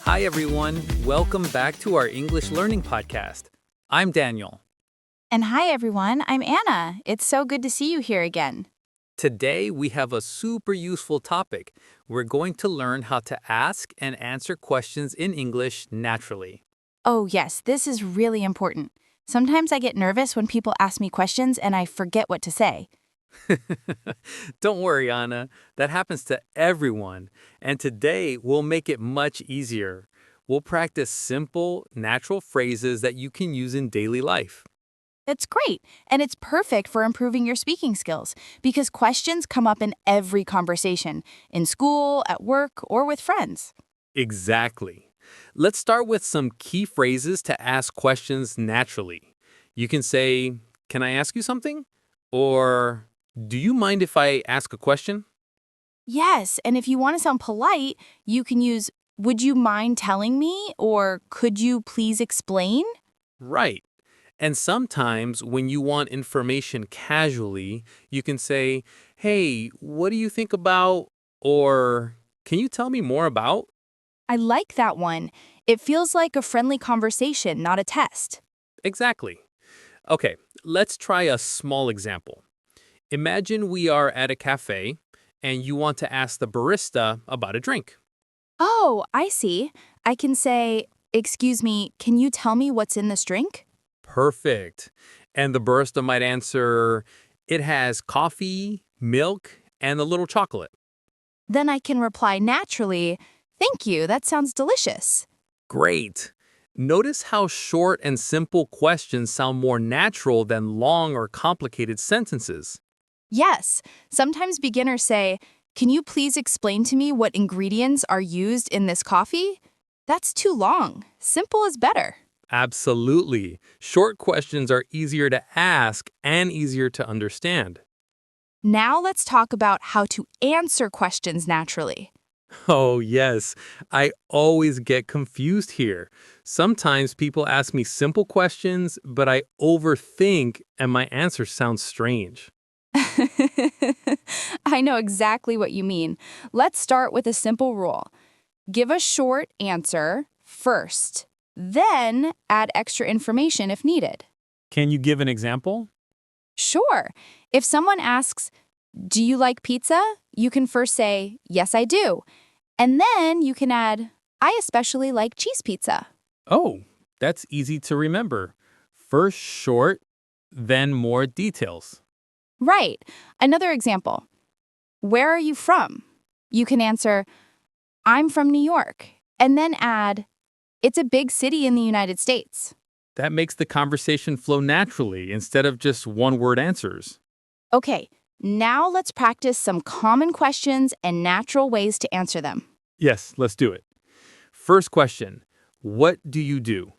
Hi, everyone. Welcome back to our English Learning Podcast. I'm Daniel. And hi, everyone. I'm Anna. It's so good to see you here again. Today, we have a super useful topic. We're going to learn how to ask and answer questions in English naturally. Oh, yes, this is really important. Sometimes I get nervous when people ask me questions and I forget what to say. Don't worry, Anna. That happens to everyone. And today, we'll make it much easier. We'll practice simple, natural phrases that you can use in daily life. It's great, and it's perfect for improving your speaking skills because questions come up in every conversation, in school, at work, or with friends. Exactly. Let's start with some key phrases to ask questions naturally. You can say, "Can I ask you something?" Or, "Do you mind if I ask a question?" Yes, and if you want to sound polite, you can use, "Would you mind telling me?" or "Could you please explain?" Right. And sometimes when you want information casually, you can say, "Hey, what do you think about?" Or, "Can you tell me more about?" I like that one. It feels like a friendly conversation, not a test. Exactly. Okay, let's try a small example. Imagine we are at a cafe and you want to ask the barista about a drink. Oh, I see. I can say, "Excuse me, can you tell me what's in this drink?" Perfect. And the barista might answer, "It has coffee, milk, and a little chocolate." Then I can reply naturally, "Thank you, that sounds delicious." Great. Notice how short and simple questions sound more natural than long or complicated sentences. Yes, sometimes beginners say, "Can you please explain to me what ingredients are used in this coffee?" That's too long. Simple is better. Absolutely. Short questions are easier to ask and easier to understand. Now let's talk about how to answer questions naturally. Oh, yes. I always get confused here. Sometimes people ask me simple questions, but I overthink and my answer sounds strange. I know exactly what you mean. Let's start with a simple rule. Give a short answer first, then add extra information if needed. Can you give an example? Sure, if someone asks, "Do you like pizza?" you can first say, "Yes, I do." And then you can add, "I especially like cheese pizza." Oh, that's easy to remember. First short, then more details. Right. Another example. "Where are you from?" You can answer, "I'm from New York." And then add, "It's a big city in the United States." That makes the conversation flow naturally instead of just one word answers. Okay, now let's practice some common questions and natural ways to answer them. Yes, let's do it. First question. What do you do?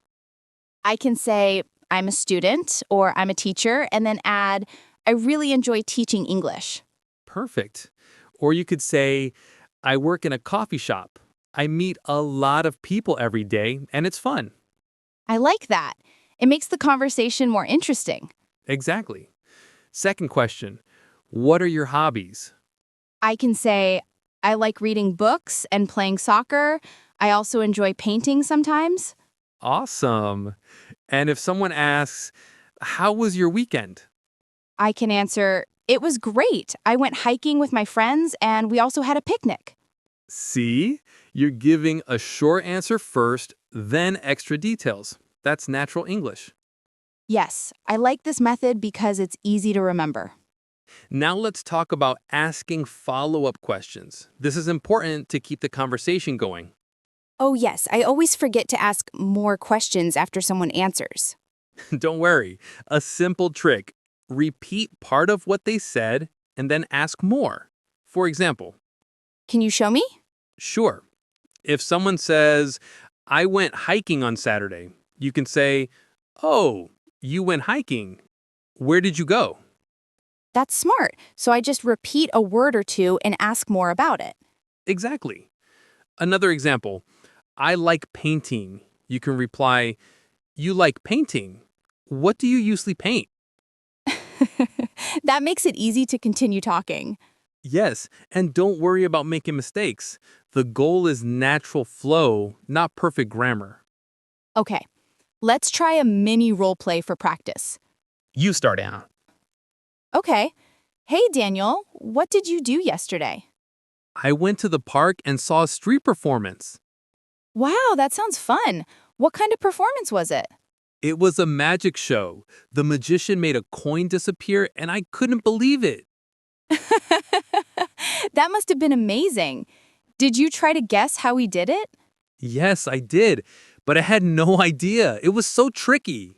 I can say, "I'm a student," or "I'm a teacher," and then add, "I really enjoy teaching English." Perfect. Or you could say, I work in a coffee shop. I meet a lot of people every day, and it's fun. I like that. It makes the conversation more interesting. Exactly. Second question. What are your hobbies? I can say, "I like reading books and playing soccer. I also enjoy painting sometimes." Awesome. And if someone asks, how was your weekend? I can answer, "It was great. I went hiking with my friends and we also had a picnic." See, you're giving a short answer first, then extra details. That's natural English. Yes, I like this method because it's easy to remember. Now let's talk about asking follow-up questions. This is important to keep the conversation going. Oh, yes, I always forget to ask more questions after someone answers. Don't worry. A simple trick. Repeat part of what they said and then ask more. For example, Can you show me? sure, if someone says, I went hiking on Saturday, you can say, oh, you went hiking. Where did you go? That's smart. So I just repeat a word or two and ask more about it. Exactly. Another example, I like painting. You can reply, you like painting. What do you usually paint? That makes it easy to continue talking. Yes, and don't worry about making mistakes. The goal is natural flow, not perfect grammar. Okay, let's try a mini role play for practice. You start, Anna. Okay. Hey, Daniel, what did you do yesterday? I went to the park and saw a street performance. Wow, that sounds fun. What kind of performance was it? It was a magic show. The magician made a coin disappear, and I couldn't believe it. That must have been amazing. Did you try to guess how he did it? Yes, I did, but I had no idea. It was so tricky.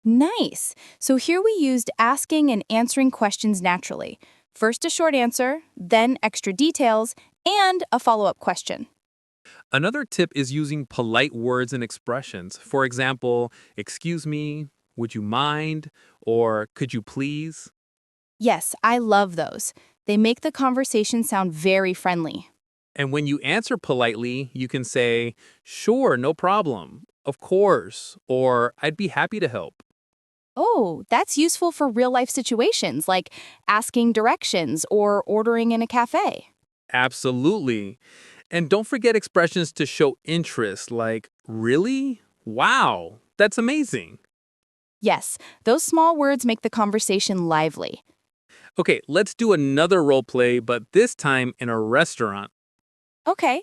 Nice. So here we used asking and answering questions naturally. First a short answer, then extra details, and a follow-up question. Another tip is using polite words and expressions. For example, excuse me, would you mind, or could you please? Yes, I love those. They make the conversation sound very friendly. And when you answer politely, you can say, sure, no problem, of course, or I'd be happy to help. Oh, that's useful for real-life situations like asking directions or ordering in a cafe. Absolutely. And don't forget expressions to show interest like, really? Wow, that's amazing. Yes, those small words make the conversation lively. Okay, let's do another role play, but this time in a restaurant. Okay.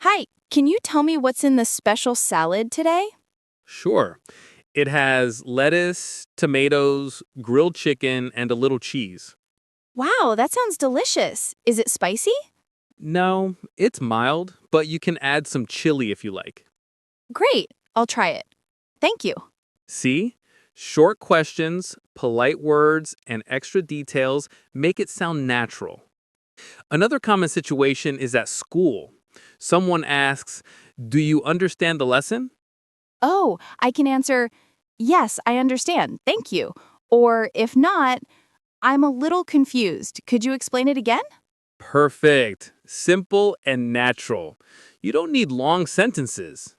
Hi, can you tell me what's in the special salad today? Sure. It has lettuce, tomatoes, grilled chicken, and a little cheese. Wow, that sounds delicious. Is it spicy? No, it's mild, but you can add some chili if you like. Great, I'll try it. Thank you. See? Short questions, polite words, and extra details make it sound natural. Another common situation is at school. Someone asks, do you understand the lesson? Oh, I can answer, yes, I understand. Thank you. Or if not, I'm a little confused. Could you explain it again? Perfect. Simple and natural. You don't need long sentences.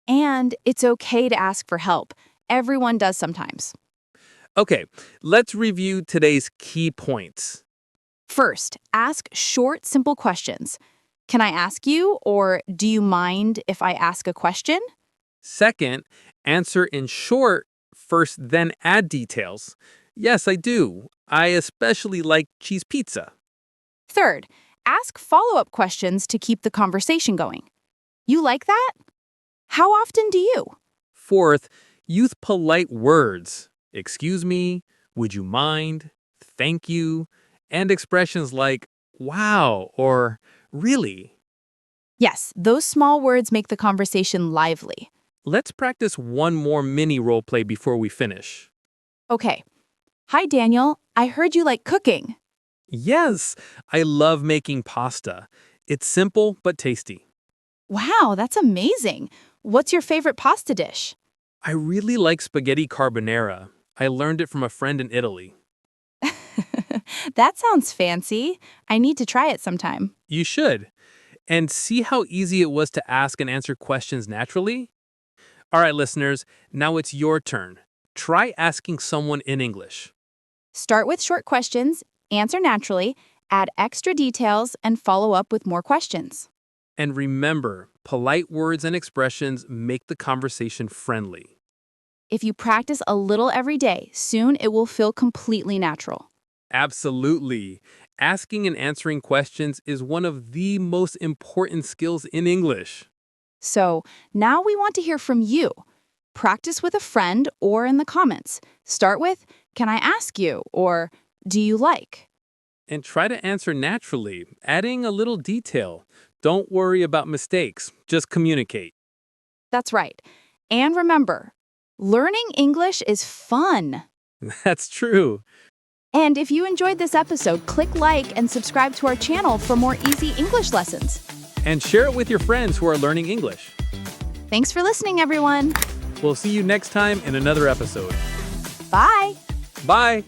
And it's okay to ask for help. Everyone does sometimes. Okay, let's review today's key points. First, ask short, simple questions. Can I ask you, or do you mind if I ask a question? Second, answer in short, first, then add details. Yes, I do. I especially like cheese pizza. Third, ask follow-up questions to keep the conversation going. You like that? How often do you? Fourth, use polite words. Excuse me, would you mind, thank you, and expressions like wow or really. Yes, those small words make the conversation lively. Let's practice one more mini role play before we finish. Okay. Hi, Daniel. I heard you like cooking. Yes, I love making pasta. It's simple but tasty. Wow, that's amazing. What's your favorite pasta dish? I really like spaghetti carbonara. I learned it from a friend in Italy. That sounds fancy. I need to try it sometime. You should. And see how easy it was to ask and answer questions naturally? All right, listeners, now it's your turn. Try asking someone in English. Start with short questions, answer naturally, add extra details, and follow up with more questions. And remember, polite words and expressions make the conversation friendly. If you practice a little every day, soon it will feel completely natural. Absolutely. Asking and answering questions is one of the most important skills in English. So now we want to hear from you. Practice with a friend or in the comments. Start with, can I ask you? Or do you like? And try to answer naturally, adding a little detail. Don't worry about mistakes, just communicate. That's right. And remember, learning English is fun. That's true. And if you enjoyed this episode, click like and subscribe to our channel for more easy English lessons. And share it with your friends who are learning English. Thanks for listening, everyone. We'll see you next time in another episode. Bye. Bye.